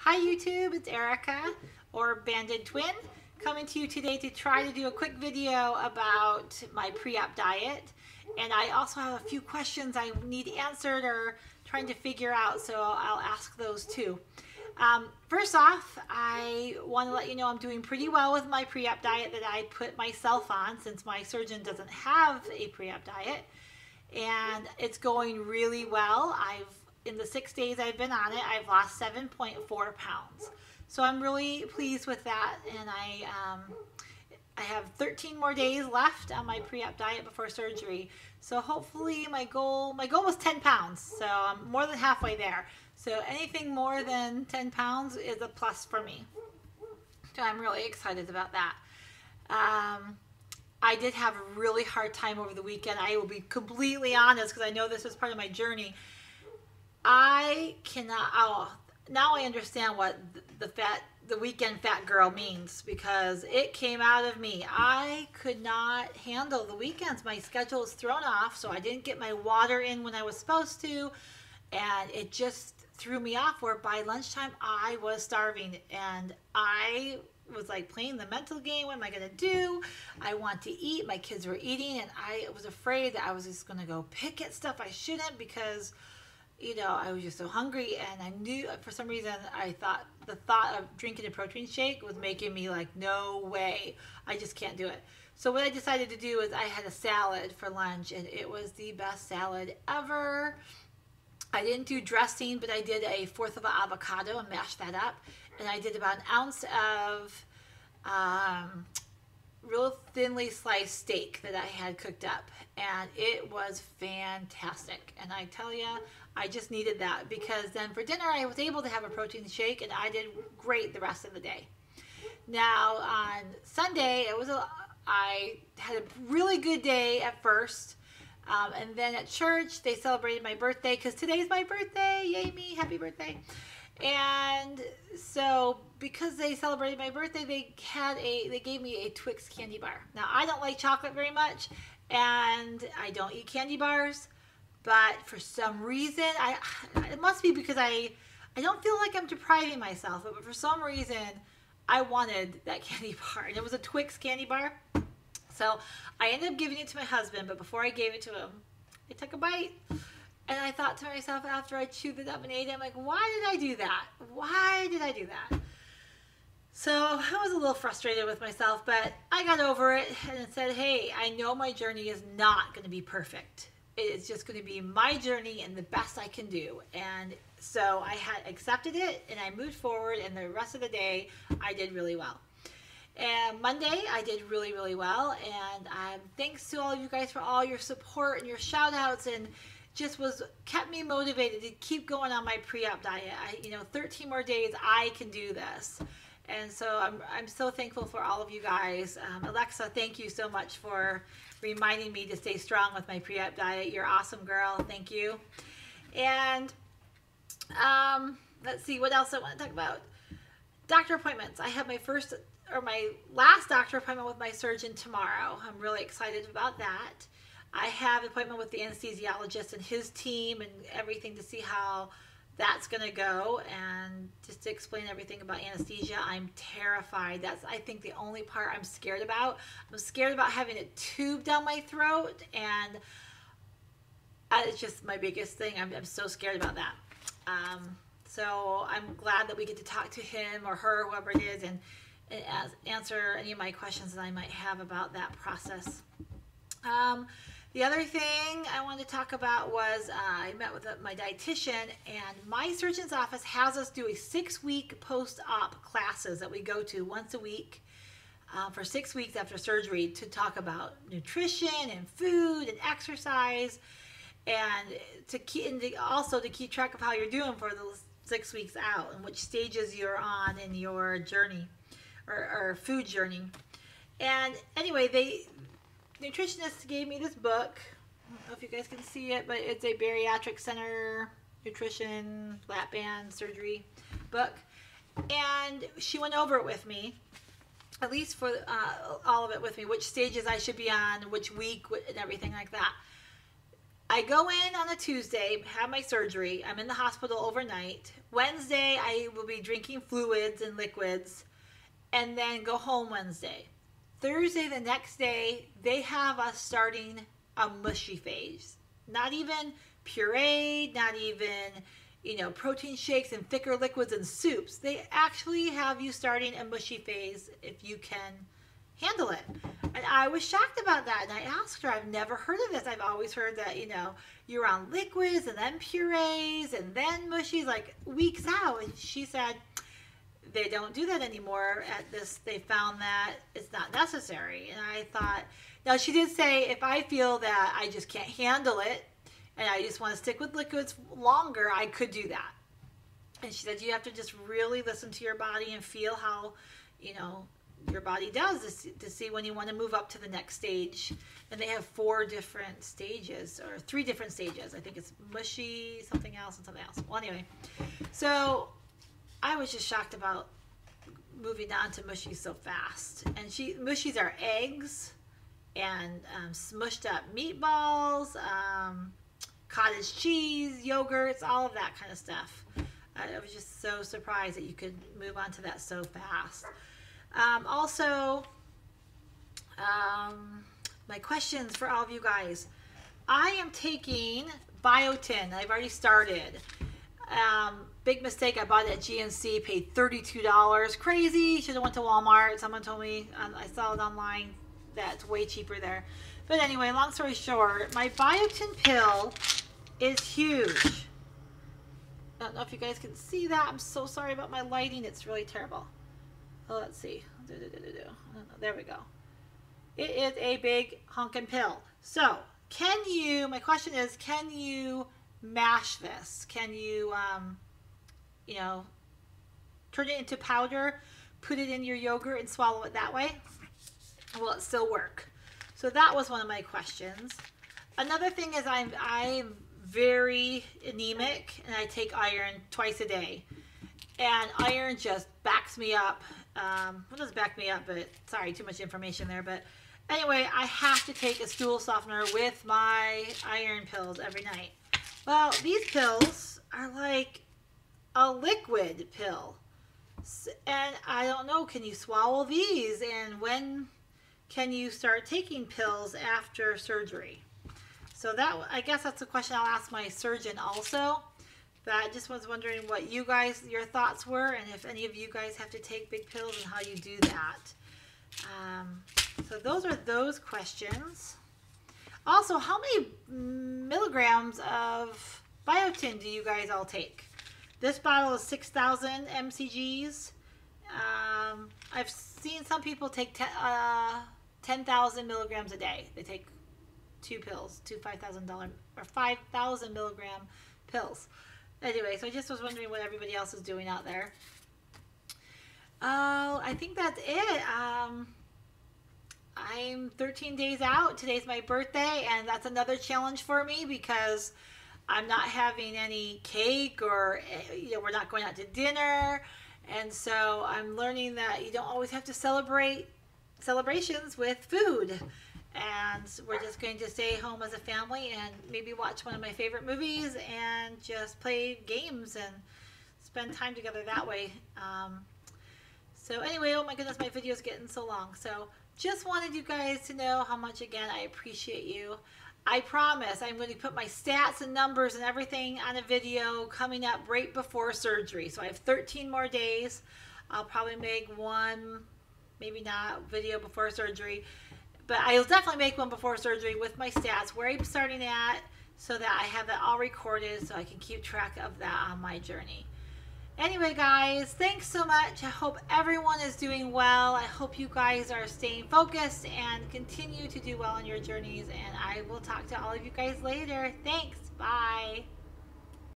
Hi YouTube, it's Erica, or Banded Twin, coming to you today to try to do a quick video about my pre-op diet. And I also have a few questions I need answered or trying to figure out, so I'll ask those too. First off, I want to let you know I'm doing pretty well with my pre-op diet that I put myself on, since my surgeon doesn't have a pre-op diet. And it's going really well. In the 6 days I've been on it, I've lost 7.4 pounds. So I'm really pleased with that, and I have 13 more days left on my pre-op diet before surgery. So hopefully my goal was 10 pounds, so I'm more than halfway there. So anything more than 10 pounds is a plus for me. So I'm really excited about that. I did have a really hard time over the weekend. I will be completely honest, because I know this is part of my journey. I cannot, now I understand what the weekend fat girl means, because it came out of me. I could not handle the weekends. My schedule was thrown off, so I didn't get my water in when I was supposed to, and it just threw me off, where by lunchtime I was starving, and I was like playing the mental game. What am I gonna do? I want to eat. My kids were eating, and I was afraid that I was just gonna go pick at stuff I shouldn't, because I was just so hungry, and I knew for some reason the thought of drinking a protein shake was making me like, no way, I just can't do it. So what I decided to do is I had a salad for lunch, and it was the best salad ever. I didn't do dressing, but I did a fourth of an avocado and mashed that up, and I did about an ounce of real thinly sliced steak that I had cooked up, and it was fantastic. And I tell you, I just needed that, because then for dinner I was able to have a protein shake, and I did great the rest of the day. Now on Sunday, I had a really good day at first, and then at church they celebrated my birthday, because today's my birthday. Yay me, happy birthday. And so because they celebrated my birthday, they gave me a Twix candy bar. Now I don't like chocolate very much, and I don't eat candy bars, but for some reason, it must be because I don't feel like I'm depriving myself, but for some reason I wanted that candy bar, and it was a Twix candy bar. So I ended up giving it to my husband, but before I gave it to him, I took a bite. And I thought to myself, after I chewed it up and ate it, I'm like, why did I do that? Why did I do that? So I was a little frustrated with myself, but I got over it and said, hey, I know my journey is not going to be perfect. It is just going to be my journey and the best I can do. And so I had accepted it, and I moved forward, and the rest of the day I did really well. And Monday I did really, really well. And thanks to all of you guys for all your support and your shout outs, and just kept me motivated to keep going on my pre-op diet. 13 more days, I can do this. And so I'm so thankful for all of you guys. Alexa, thank you so much for reminding me to stay strong with my pre-op diet. You're awesome, girl. Thank you. And let's see what else I want to talk about. Doctor appointments. I have my last doctor appointment with my surgeon tomorrow. I'm really excited about that. I have an appointment with the anesthesiologist and his team and everything to see how that's going to go, and just to explain everything about anesthesia. I'm terrified. That's, I think, the only part I'm scared about. I'm scared about having a tube down my throat, and it's just my biggest thing. I'm so scared about that. So I'm glad that we get to talk to him or her, whoever it is, and answer any of my questions that I might have about that process. The other thing I wanted to talk about was I met with my dietitian, and my surgeon's office has us do a 6-week post-op classes that we go to once a week for 6 weeks after surgery, to talk about nutrition and food and exercise, and also to keep track of how you're doing for those 6 weeks out, and which stages you're on in your journey or food journey. And anyway, nutritionist gave me this book. I don't know if you guys can see it, but it's a bariatric center nutrition lap band surgery book, and she went over it with me, at least for all of it with me, which stages I should be on, which week, and everything like that. I go in on a Tuesday, have my surgery. I'm in the hospital overnight. Wednesday, I will be drinking fluids and liquids, and then go home Wednesday. Thursday, the next day, they have us starting a mushy phase. Not even pureed, not even, protein shakes and thicker liquids and soups. They actually have you starting a mushy phase if you can handle it. And I was shocked about that. And I asked her, I've never heard of this. I've always heard that, you're on liquids and then purees and then mushies, like weeks out. And she said, they don't do that anymore at this. They found that it's not necessary. And I thought, now she did say, if I feel that I just can't handle it and I just want to stick with liquids longer, I could do that. And she said, you have to just really listen to your body and feel how, your body does to see when you want to move up to the next stage. And they have 4 different stages, or 3 different stages. I think it's mushy, something else, and something else. Well, anyway, so I was just shocked about moving on to mushies so fast. And mushies are eggs and smushed up meatballs, cottage cheese, yogurts, all of that kind of stuff. I was just so surprised that you could move on to that so fast. Also, my questions for all of you guys. I am taking biotin. I've already started. Big mistake. I bought it at GNC, paid $32. Crazy. Should have went to Walmart. Someone told me, I saw it online, that's way cheaper there. But anyway, long story short, my biotin pill is huge. I don't know if you guys can see that. I'm so sorry about my lighting. It's really terrible. Oh, let's see. There we go. It is a big honkin' pill. So, my question is, can you mash this? Can you, turn it into powder, put it in your yogurt and swallow it that way? Will it still work? So that was one of my questions. Another thing is I'm very anemic and I take iron twice a day. And iron just backs me up. Well, doesn't back me up, but sorry, too much information there. But anyway, I have to take a stool softener with my iron pills every night. Well, these pills are like a liquid pill. And I don't know, can you swallow these? And when can you start taking pills after surgery? So I guess that's a question I'll ask my surgeon also. But I just was wondering what your thoughts were, and if any of you guys have to take big pills and how you do that. So those are those questions. Also, how many milligrams of biotin do you guys all take? This bottle is 6,000 mcgs. I've seen some people take 10,000 milligrams a day. They take 2 pills, 2 $5,000 or 5,000 milligram pills. Anyway, so I just was wondering what everybody else is doing out there. Oh, I think that's it. I'm 13 days out. Today's my birthday, and that's another challenge for me because I'm not having any cake, or we're not going out to dinner. And so I'm learning that you don't always have to celebrations with food. And we're just going to stay home as a family and maybe watch one of my favorite movies and just play games and spend time together that way. So anyway, oh my goodness, my video is getting so long. So just wanted you guys to know how much, again, I appreciate you. I promise I'm going to put my stats and numbers and everything on a video coming up right before surgery. So I have 13 more days. I'll probably make one, maybe not, video before surgery. But I'll definitely make one before surgery with my stats, where I'm starting at, so that I have that all recorded so I can keep track of that on my journey. Anyway, guys, thanks so much. I hope everyone is doing well. I hope you guys are staying focused and continue to do well on your journeys. And I will talk to all of you guys later. Thanks. Bye.